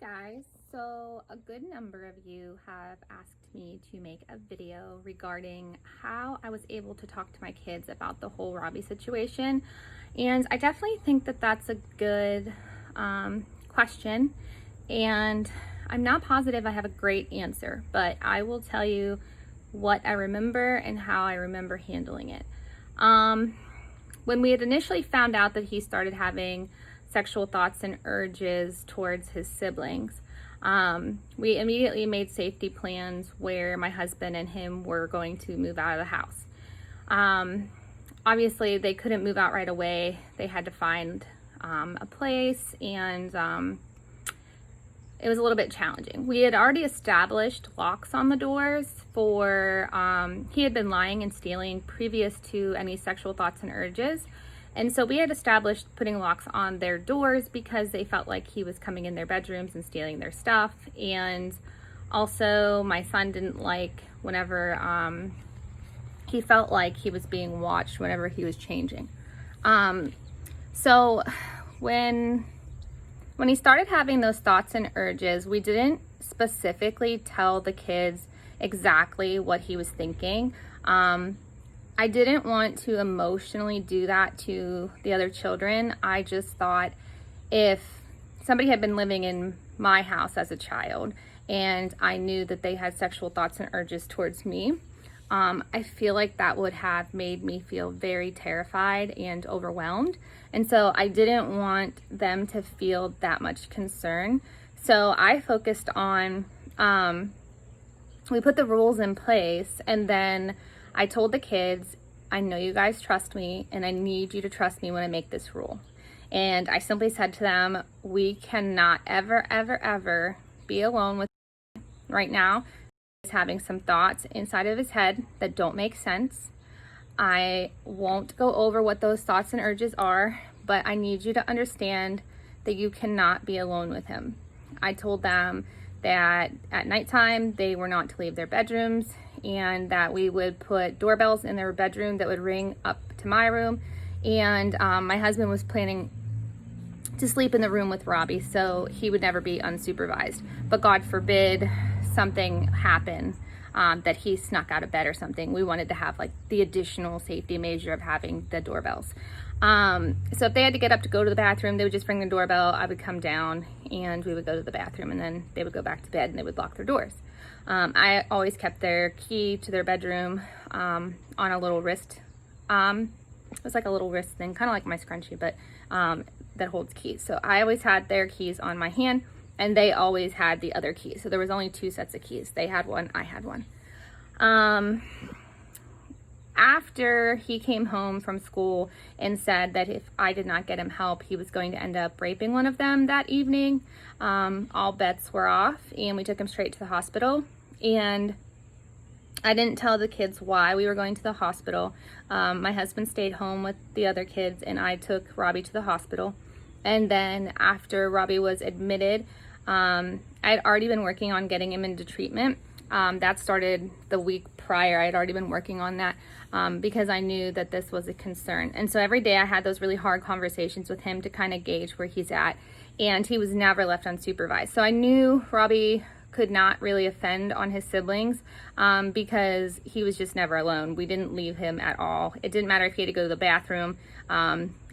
guys, so a good number of you have asked me to make a video regarding how I was able to talk to my kids about the whole Robbie situation, and I definitely think that that's a good question, and I'm not positive I have a great answer, but I will tell you what I remember and how I remember handling it. When we had initially found out that he started having sexual thoughts and urges towards his siblings, we immediately made safety plans where my husband and him were going to move out of the house. Obviously, they couldn't move out right away. They had to find a place, and it was a little bit challenging. We had already established locks on the doors for, he had been lying and stealing previous to any sexual thoughts and urges. And so we had established putting locks on their doors because they felt like he was coming in their bedrooms and stealing their stuff. And also my son didn't like whenever he felt like he was being watched whenever he was changing. So when he started having those thoughts and urges, we didn't specifically tell the kids exactly what he was thinking. I didn't want to emotionally do that to the other children. I just thought if somebody had been living in my house as a child and I knew that they had sexual thoughts and urges towards me, I feel like that would have made me feel very terrified and overwhelmed. And so I didn't want them to feel that much concern. So I focused on, we put the rules in place, and then I told the kids, I know you guys trust me and I need you to trust me when I make this rule. And I simply said to them, we cannot ever, ever, ever be alone with him right now. He's having some thoughts inside of his head that don't make sense. I won't go over what those thoughts and urges are, but I need you to understand that you cannot be alone with him. I told them that at nighttime they were not to leave their bedrooms, and that we would put doorbells in their bedroom that would ring up to my room. And my husband was planning to sleep in the room with Robbie, so he would never be unsupervised. But God forbid something happen, that he snuck out of bed or something. We wanted to have like the additional safety measure of having the doorbells. So if they had to get up to go to the bathroom, they would just ring the doorbell. I would come down and we would go to the bathroom, and then they would go back to bed and they would lock their doors. I always kept their key to their bedroom on a little wrist. It was like a little wrist thing, kind of like my scrunchie, but that holds keys. So I always had their keys on my hand, and they always had the other keys. So there was only 2 sets of keys. They had one, I had one. After he came home from school and said that if I did not get him help, he was going to end up raping one of them that evening, all bets were off, and we took him straight to the hospital. And I didn't tell the kids why we were going to the hospital. My husband stayed home with the other kids, and I took Robbie to the hospital. And then after Robbie was admitted, I had already been working on getting him into treatment. That started the week prior. I had already been working on that because I knew that this was a concern. And so every day I had those really hard conversations with him to kind of gauge where he's at. And he was never left unsupervised. So I knew Robbie could not really offend on his siblings because he was just never alone. We didn't leave him at all. It didn't matter if he had to go to the bathroom.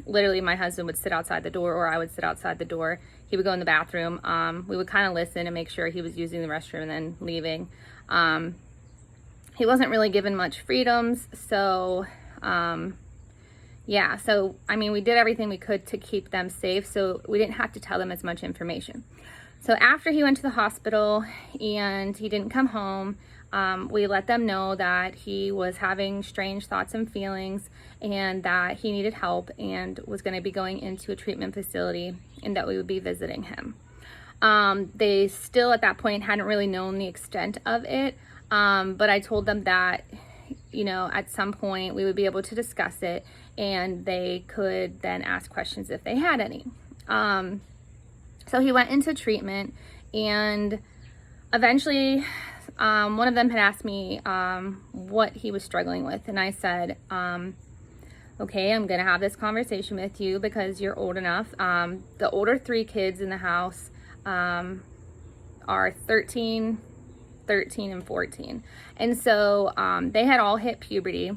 Literally, my husband would sit outside the door, or I would sit outside the door. He would go in the bathroom. We would kind of listen and make sure he was using the restroom and then leaving. He wasn't really given much freedoms. So, yeah. So, I mean, we did everything we could to keep them safe. So we didn't have to tell them as much information. So after he went to the hospital and he didn't come home, we let them know that he was having strange thoughts and feelings and that he needed help and was going to be going into a treatment facility and that we would be visiting him. They still at that point hadn't really known the extent of it, but I told them that, you know, at some point we would be able to discuss it and they could then ask questions if they had any. So he went into treatment, and eventually one of them had asked me what he was struggling with. And I said, okay, I'm going to have this conversation with you because you're old enough. The older 3 kids in the house are 13, 13, and 14. And so they had all hit puberty,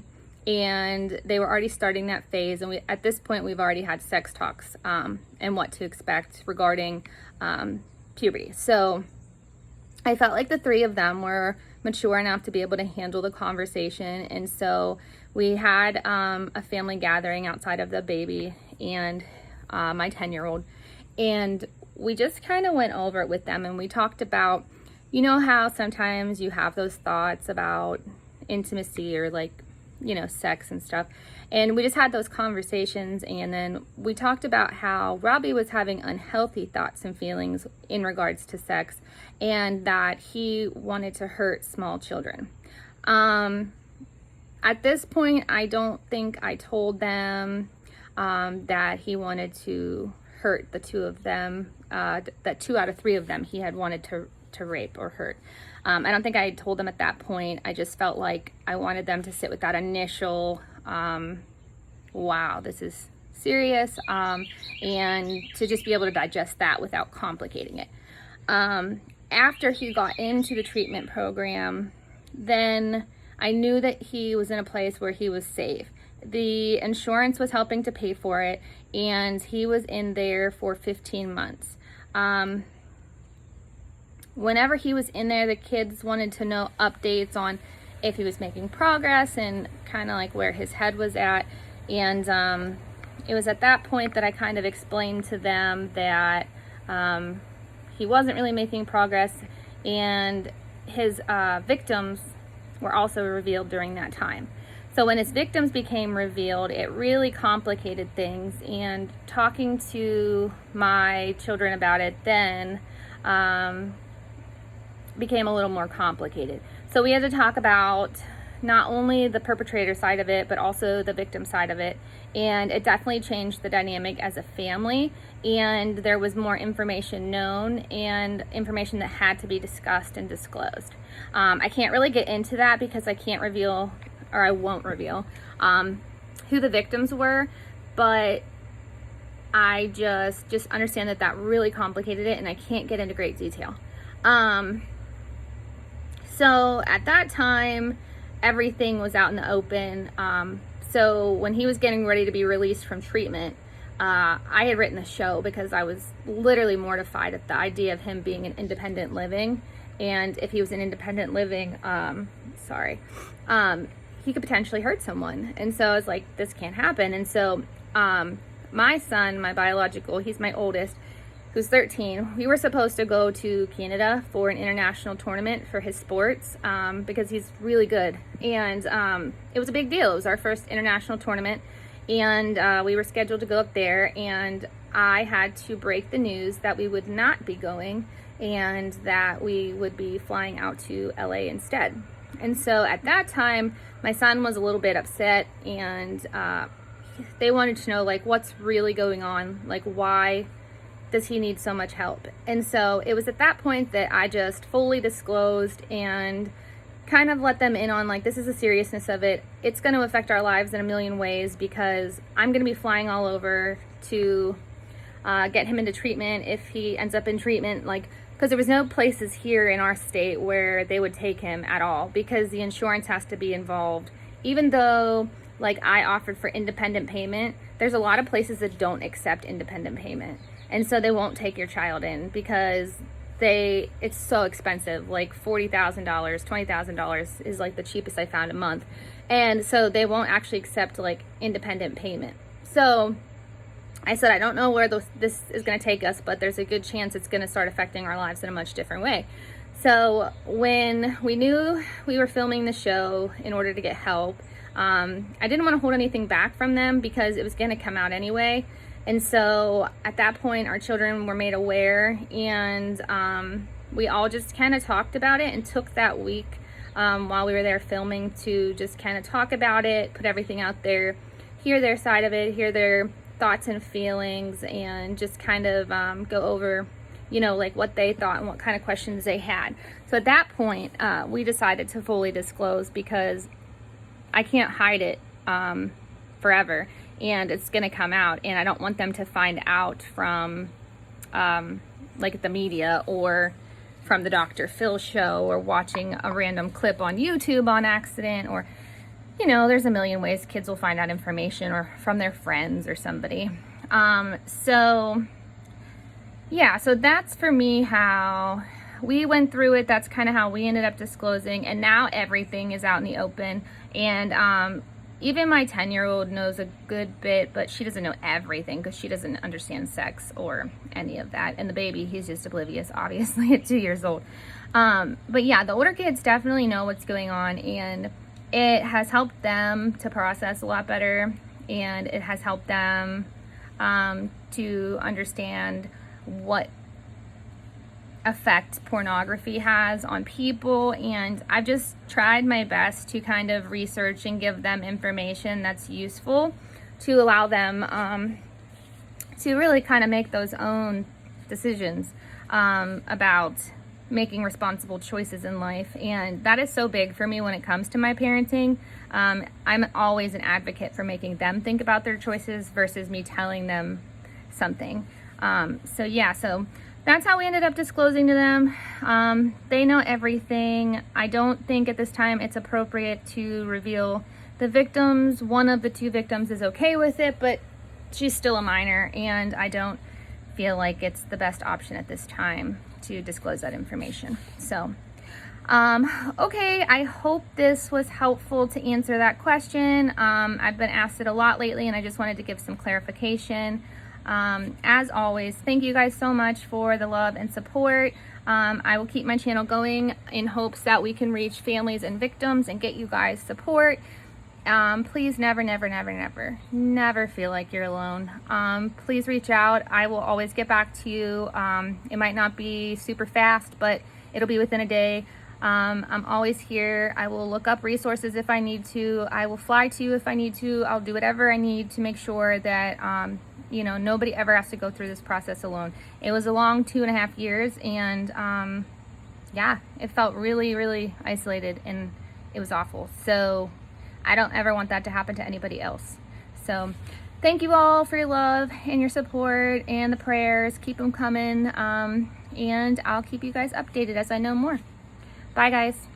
and they were already starting that phase. And at this point, we've already had sex talks and what to expect regarding puberty. So I felt like the three of them were mature enough to be able to handle the conversation. And so we had a family gathering outside of the baby and my 10-year-old. And we just kind of went over it with them, and we talked about, you know, how sometimes you have those thoughts about intimacy or like, you know, sex and stuff. And we just had those conversations, and then we talked about how Robbie was having unhealthy thoughts and feelings in regards to sex, and that he wanted to hurt small children. At this point, I don't think I told them that he wanted to hurt the two of them, that 2 out of 3 of them he had wanted to rape or hurt. I don't think I told them at that point. I just felt like I wanted them to sit with that initial, wow, this is serious, and to just be able to digest that without complicating it. After he got into the treatment program, then I knew that he was in a place where he was safe. The insurance was helping to pay for it, and he was in there for 15 months. Whenever he was in there, the kids wanted to know updates on if he was making progress and kind of like where his head was at. And it was at that point that I kind of explained to them that he wasn't really making progress, and his victims were also revealed during that time. So when his victims became revealed, it really complicated things, and talking to my children about it then became a little more complicated. So we had to talk about not only the perpetrator side of it, but also the victim side of it. And it definitely changed the dynamic as a family, and there was more information known and information that had to be discussed and disclosed. I can't really get into that because I can't reveal, or I won't reveal, who the victims were, but I just understand that that really complicated it, and I can't get into great detail. So at that time, everything was out in the open. So when he was getting ready to be released from treatment, I had written a show because I was literally mortified at the idea of him being in independent living. And if he was in independent living, he could potentially hurt someone. And so I was like, this can't happen. And so my son, my biological, he's my oldest, who's 13, we were supposed to go to Canada for an international tournament for his sports because he's really good. And it was a big deal. It was our first international tournament, and we were scheduled to go up there, and I had to break the news that we would not be going and that we would be flying out to LA instead. And so at that time, my son was a little bit upset, and they wanted to know, like, what's really going on? Like, why does he need so much help? And so it was at that point that I just fully disclosed and kind of let them in on, like, this is the seriousness of it. It's going to affect our lives in a million ways because I'm going to be flying all over to get him into treatment if he ends up in treatment, like, because there was no places here in our state where they would take him at all because the insurance has to be involved. Even though, like, I offered for independent payment, there's a lot of places that don't accept independent payment. And so they won't take your child in because it's so expensive, like $40,000, $20,000 is like the cheapest I found a month. And so they won't actually accept like independent payment. So I said, I don't know where this is going to take us, but there's a good chance it's going to start affecting our lives in a much different way. So when we knew we were filming the show in order to get help, I didn't want to hold anything back from them because it was going to come out anyway. And so at that point, our children were made aware, and we all just kind of talked about it and took that week while we were there filming to just kind of talk about it, put everything out there, hear their side of it, hear their thoughts and feelings, and just kind of go over, you know, like what they thought and what kind of questions they had. So at that point, we decided to fully disclose because I can't hide it forever. And it's going to come out, and I don't want them to find out from like the media or from the Dr. Phil show or watching a random clip on YouTube on accident, or, you know, there's a million ways kids will find out information, or from their friends or somebody. So yeah, so that's for me how we went through it. That's kind of how we ended up disclosing, and now everything is out in the open. And even my 10-year-old knows a good bit, but she doesn't know everything because she doesn't understand sex or any of that. And the baby, he's just oblivious, obviously, at 2 years old. But yeah, the older kids definitely know what's going on, and it has helped them to process a lot better, and it has helped them to understand what effect pornography has on people. And I've just tried my best to kind of research and give them information that's useful to allow them to really kind of make those own decisions about making responsible choices in life. And that is so big for me when it comes to my parenting. I'm always an advocate for making them think about their choices versus me telling them something. So yeah, so that's how we ended up disclosing to them. They know everything. I don't think at this time it's appropriate to reveal the victims. One of the two victims is okay with it, but she's still a minor, and I don't feel like it's the best option at this time to disclose that information. So okay, I hope this was helpful to answer that question. I've been asked it a lot lately, and I just wanted to give some clarification. As always, thank you guys so much for the love and support. I will keep my channel going in hopes that we can reach families and victims and get you guys support. Please never feel like you're alone. Please reach out. I will always get back to you. It might not be super fast, but it'll be within a day. I'm always here. I will look up resources if I need to. I will fly to you if I need to. I'll do whatever I need to make sure that you know, nobody ever has to go through this process alone. It was a long 2.5 years, and yeah, it felt really isolated, and it was awful. So I don't ever want that to happen to anybody else. So thank you all for your love and your support and the prayers. Keep them coming, and I'll keep you guys updated as I know more. Bye guys.